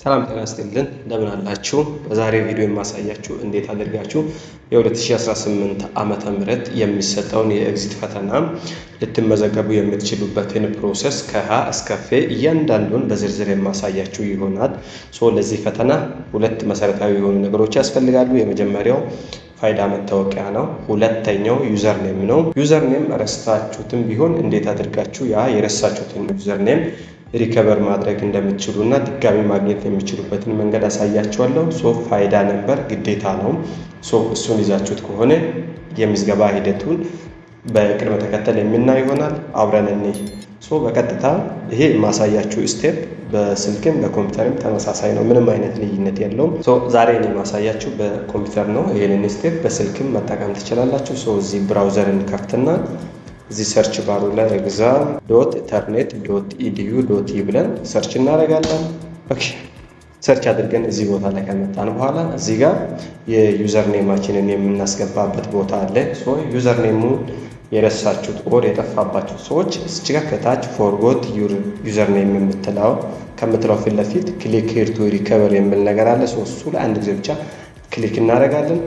ሰላም ጤና ይስጥልን እንደምን አላችሁ? በዛሬው ቪዲዮ የማሳያችሁ እንዴት አድርጋችሁ የ2018 ዓመተ ምህረት የሚሰጠውን የኤግዚት ፈተና ልትመዘገቡ የምትችሉበትን ፕሮሰስ ከሀ እስከ ፌ እያንዳንዱን በዝርዝር የማሳያችሁ ይሆናል። ለዚህ ፈተና ሁለት መሰረታዊ የሆኑ ነገሮች ያስፈልጋሉ። የመጀመሪያው ፋይዳ መታወቂያ ነው። ሁለተኛው ዩዘር ኔም ነው። ዩዘር ኔም ረስታችሁትም ቢሆን እንዴት አድርጋችሁ ያ የረሳችሁትን ዩዘር ኔም ሪከቨር ማድረግ እንደምትችሉ እና ድጋሚ ማግኘት የሚችሉበትን መንገድ አሳያችኋለሁ። ፋይዳ ነምበር ግዴታ ነው። እሱን ይዛችሁት ከሆነ የምዝገባ ሂደቱን በቅደም ተከተል የምናይ ይሆናል። አብረን እንይ። በቀጥታ ይሄ የማሳያችሁ ስቴፕ በስልክም በኮምፒውተርም ተመሳሳይ ነው፣ ምንም አይነት ልዩነት የለውም። ዛሬ እኔ የማሳያችሁ በኮምፒውተር ነው። ይሄንን ስቴፕ በስልክም መጠቀም ትችላላችሁ። እዚህ ብራውዘርን ከፍትና እዚህ ሰርች ባሩ ላይ exam.internet.edu.e ብለን ሰርች እናደርጋለን። ሰርች አድርገን እዚህ ቦታ ላይ ከመጣን በኋላ እዚህ ጋር የዩዘር ኔማችንን የምናስገባበት ቦታ አለ። ዩዘር ኔሙ የረሳችሁት ኦር የጠፋባችሁ ሰዎች እዚህ ጋር ከታች ፎርጎት ዩዘር ኔም ከምትለው ፊት ለፊት ክሊክ ሂር ቱ ሪከቨር የሚል ነገር አለ። እሱ ላይ አንድ ጊዜ ብቻ ክሊክ እናደርጋለን።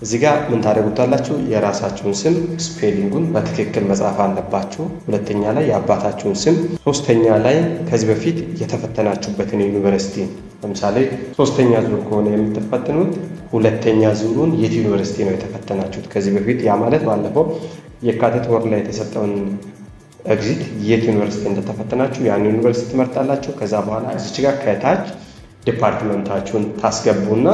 እዚህ ጋር ምን ታደርጉታላችሁ? የራሳችሁን ስም ስፔሊንጉን በትክክል መጻፍ አለባችሁ። ሁለተኛ ላይ የአባታችሁን ስም፣ ሶስተኛ ላይ ከዚህ በፊት የተፈተናችሁበትን ዩኒቨርሲቲ፣ ለምሳሌ ሶስተኛ ዙር ከሆነ የምትፈተኑት ሁለተኛ ዙሩን የት ዩኒቨርሲቲ ነው የተፈተናችሁት ከዚህ በፊት፣ ያ ማለት ባለፈው የካቲት ወር ላይ የተሰጠውን ኤግዚት የት ዩኒቨርሲቲ እንደተፈተናችሁ ያን ዩኒቨርሲቲ ትመርጣላችሁ። ከዛ በኋላ እዚች ጋር ከታች ዲፓርትመንታችሁን ታስገቡና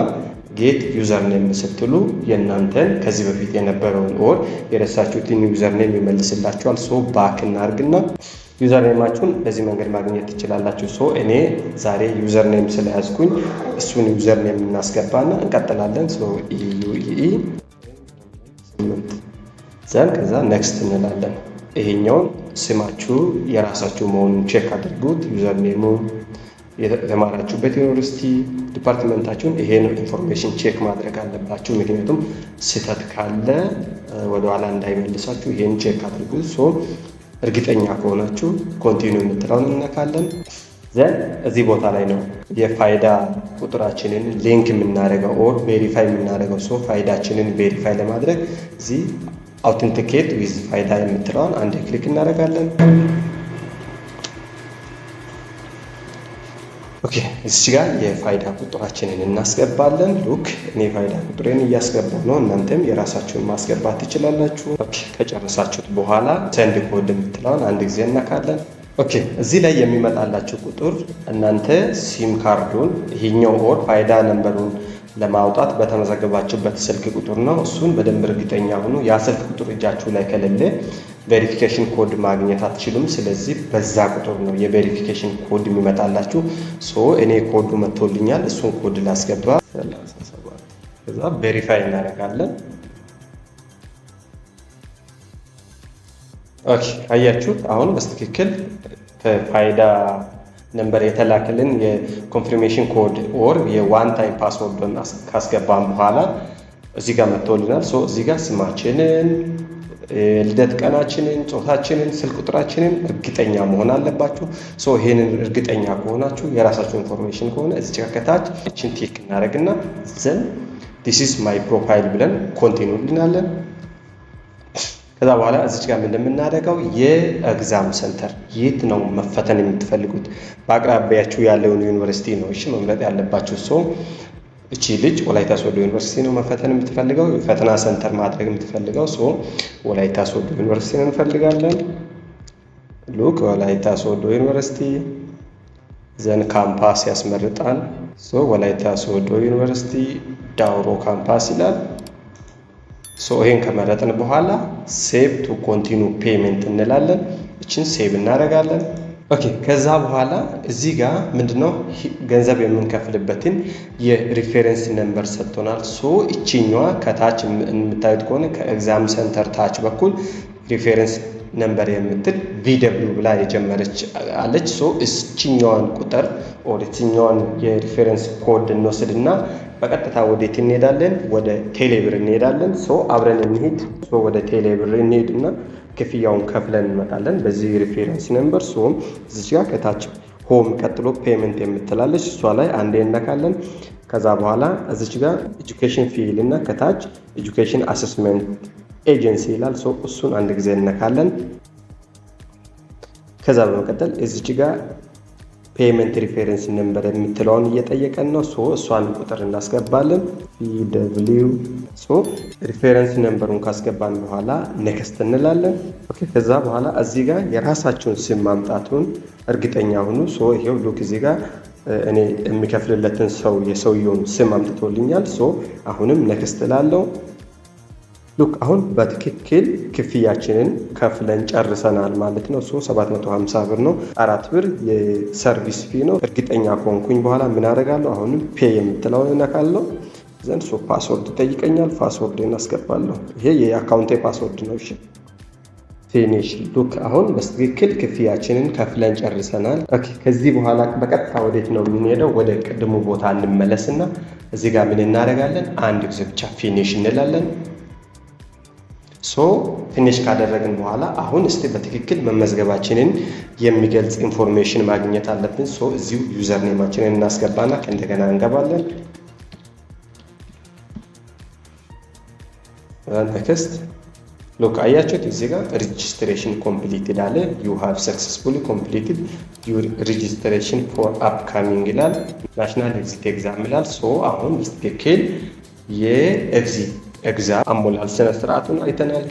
ጌት ዩዘር ኔም ስትሉ የእናንተን ከዚህ በፊት የነበረውን ኦር የረሳችሁትን ዩዘር ኔም ይመልስላችኋል። ባክ እናርግና ዩዘር ኔማችሁን በዚህ መንገድ ማግኘት ትችላላችሁ። እኔ ዛሬ ዩዘር ኔም ስለያዝኩኝ እሱን ዩዘር ኔም እናስገባና እንቀጥላለን። ኢዩኢ 8 ዘን ከዛ ኔክስት እንላለን። ይሄኛውን ስማችሁ የራሳችሁ መሆኑን ቼክ አድርጉት። ዩዘር ኔሙ የተማራችሁበት ዩኒቨርሲቲ ዲፓርትመንታችሁን ይሄን ኢንፎርሜሽን ቼክ ማድረግ አለባችሁ። ምክንያቱም ስህተት ካለ ወደኋላ እንዳይመልሳችሁ ይሄን ቼክ አድርጉ። እርግጠኛ ከሆናችሁ ኮንቲኒው የምትለውን እንነካለን። ዘን እዚህ ቦታ ላይ ነው የፋይዳ ቁጥራችንን ሊንክ የምናደርገው ኦር ቬሪፋይ የምናደርገው። ፋይዳችንን ቬሪፋይ ለማድረግ እዚህ አውተንቲኬት ዊዝ ፋይዳ የምትለውን አንድ ክሊክ እናደርጋለን። እዚህ ጋር የፋይዳ ቁጥራችንን እናስገባለን። እኔ ፋይዳ ቁጥሬን እያስገባሁ ነው። እናንተም የራሳችሁን ማስገባት ትችላላችሁ። ከጨረሳችሁት በኋላ ሰንድ ኮድ የምትለውን አንድ ጊዜ እናካለን። እዚህ ላይ የሚመጣላችሁ ቁጥር እናንተ ሲም ካርዱን ይሄኛው ኦር ፋይዳ ነምበሩን ለማውጣት በተመዘገባችሁበት ስልክ ቁጥር ነው። እሱን በደንብ እርግጠኛ ሁኑ። ያ ስልክ ቁጥር እጃችሁ ላይ ከሌለ ቬሪፊኬሽን ኮድ ማግኘት አትችሉም። ስለዚህ በዛ ቁጥር ነው የቬሪፊኬሽን ኮድ የሚመጣላችሁ። እኔ ኮዱ መጥቶልኛል። እሱን ኮድ ላስገባ። ከዛ ቬሪፋይ እናደርጋለን። አያችሁት? አሁን በትክክል ከፋይዳ ነምበር የተላከልን የኮንፊርሜሽን ኮድ ኦር የዋን ታይም ፓስወርድን ካስገባን በኋላ እዚህ ጋር መጥቶልናል። እዚህ ጋር ስማችንን፣ ልደት ቀናችንን፣ ጾታችንን፣ ስልክ ቁጥራችንን እርግጠኛ መሆን አለባችሁ። ይሄንን እርግጠኛ ከሆናችሁ የራሳችሁ ኢንፎርሜሽን ከሆነ እዚህ ጋር ከታች እችን ቲክ እናደርግና ዘን ዲስ ኢዝ ማይ ፕሮፋይል ብለን ኮንቲኒው እንላለን። ከዛ በኋላ እዚች ጋር እንደምናደርገው የኤግዛም ሴንተር የት ነው መፈተን የምትፈልጉት በአቅራቢያችሁ ያለውን ዩኒቨርሲቲ ነው መምረጥ ያለባችሁ። እቺ ልጅ ወላይታ ሶዶ ዩኒቨርሲቲ ነው መፈተን የምትፈልገው፣ ፈተና ሴንተር ማድረግ የምትፈልገው። ወላይታ ሶዶ ዩኒቨርሲቲ ነው እንፈልጋለን። ወላይታ ሶዶ ዩኒቨርሲቲ ዘን ካምፓስ ያስመርጣል። ወላይታ ሶዶ ዩኒቨርሲቲ ዳውሮ ካምፓስ ይላል። ይሄን ከመረጥን በኋላ ሴቭ ቱ ኮንቲኒው ፔመንት እንላለን። እችን ሴቭ እናደርጋለን። ከዛ በኋላ እዚህ ጋር ምንድነው ገንዘብ የምንከፍልበትን የሪፌረንስ ነምበር ሰጥቶናል። እቺኛዋ ከታች የምታዩት ከሆነ ከኤግዛም ሴንተር ታች በኩል ሪፌረንስ ነምበር የምትል VW ብላ የጀመረች አለች። እቺኛዋን ቁጥር ኦር እቺኛዋን የሪፌረንስ ኮድ እንወስድና በቀጥታ ወዴት እንሄዳለን? ወደ ቴሌብር እንሄዳለን። አብረን እንሂድ። ወደ ቴሌብር እንሄድና ክፍያውን ከፍለን እንመጣለን በዚህ ሪፌረንስ ነምበር። እዚህ ጋር ከታች ሆም ቀጥሎ ፔመንት የምትላለች እሷ ላይ አንዴ እነካለን። ከዛ በኋላ እዚች ጋር ኤጁኬሽን ፊ እና ከታች ኤጁኬሽን አሰስመንት ኤጀንሲ ይላል። እሱን አንድ ጊዜ እነካለን። ከዛ በመቀጠል እዚች ጋር ፔመንት ሪፌረንስ ነምበር የምትለውን እየጠየቀን ነው። እሷን ቁጥር እናስገባለን ፒደብሊው። ሪፌረንስ ነምበሩን ካስገባን በኋላ ኔክስት እንላለን። ኦኬ። ከዛ በኋላ እዚህ ጋር የራሳችሁን ስም ማምጣቱን እርግጠኛ ሁኑ። ይሄው ሉክ እዚህ ጋር እኔ የሚከፍልለትን የሰውየውን ስም አምጥቶልኛል። አሁንም ኔክስት እላለሁ። ሉክ አሁን በትክክል ክፍያችንን ከፍለን ጨርሰናል ማለት ነው። 750 ብር ነው። 4 ብር የሰርቪስ ፊ ነው። እርግጠኛ ከሆንኩኝ በኋላ ምን አደርጋለሁ? አሁንም ፔ የምትለውን እነካለሁ። ዘንድ ፓስወርድ ይጠይቀኛል። ፓስወርድን አስገባለሁ። ይሄ የአካውንቴ ፓስወርድ ነው። እሺ ፊኒሽ። ሉክ አሁን በትክክል ክፍያችንን ከፍለን ጨርሰናል። ኦኬ። ከዚህ በኋላ በቀጥታ ወዴት ነው የምንሄደው? ወደ ቅድሙ ቦታ እንመለስና እዚህ ጋር ምን እናደርጋለን? አንድ ጊዜ ብቻ ፊኒሽ እንላለን። ፊኒሽ ካደረግን በኋላ አሁን እስቲ በትክክል መመዝገባችንን የሚገልጽ ኢንፎርሜሽን ማግኘት አለብን። እዚሁ ዩዘር ኔማችንን እናስገባና እንደገና እንገባለን። ቴክስት ሎክ አያችሁት እዚህ ጋር ሬጂስትሬሽን ኮምፕሊትድ አለ። ዩ ሃቭ ሰክሰስፉሊ ኮምፕሊትድ ዩር ሬጂስትሬሽን ፎር አፕካሚንግ ይላል። ናሽናል ኤግዚት ኤግዛም ይላል። አሁን በትክክል የኤግዚት ኤግዛም አሞላል ስነ ስርዓቱን አይተናል።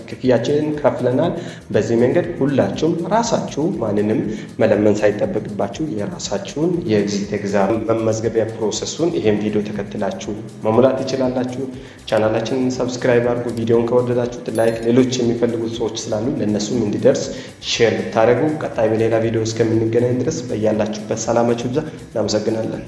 ክፍያችንን ከፍለናል። በዚህ መንገድ ሁላችሁም ራሳችሁ ማንንም መለመን ሳይጠበቅባችሁ የራሳችሁን የኤግዚት ኤግዛም መመዝገቢያ ፕሮሰሱን ይሄን ቪዲዮ ተከትላችሁ መሙላት ትችላላችሁ። ቻናላችንን ሰብስክራይብ አድርጉ። ቪዲዮውን ከወደዳችሁት ላይክ፣ ሌሎች የሚፈልጉት ሰዎች ስላሉ ለእነሱም እንዲደርስ ሼር ብታደርጉ። ቀጣይ በሌላ ቪዲዮ እስከምንገናኝ ድረስ በያላችሁበት ሰላማችሁ ይብዛ። እናመሰግናለን።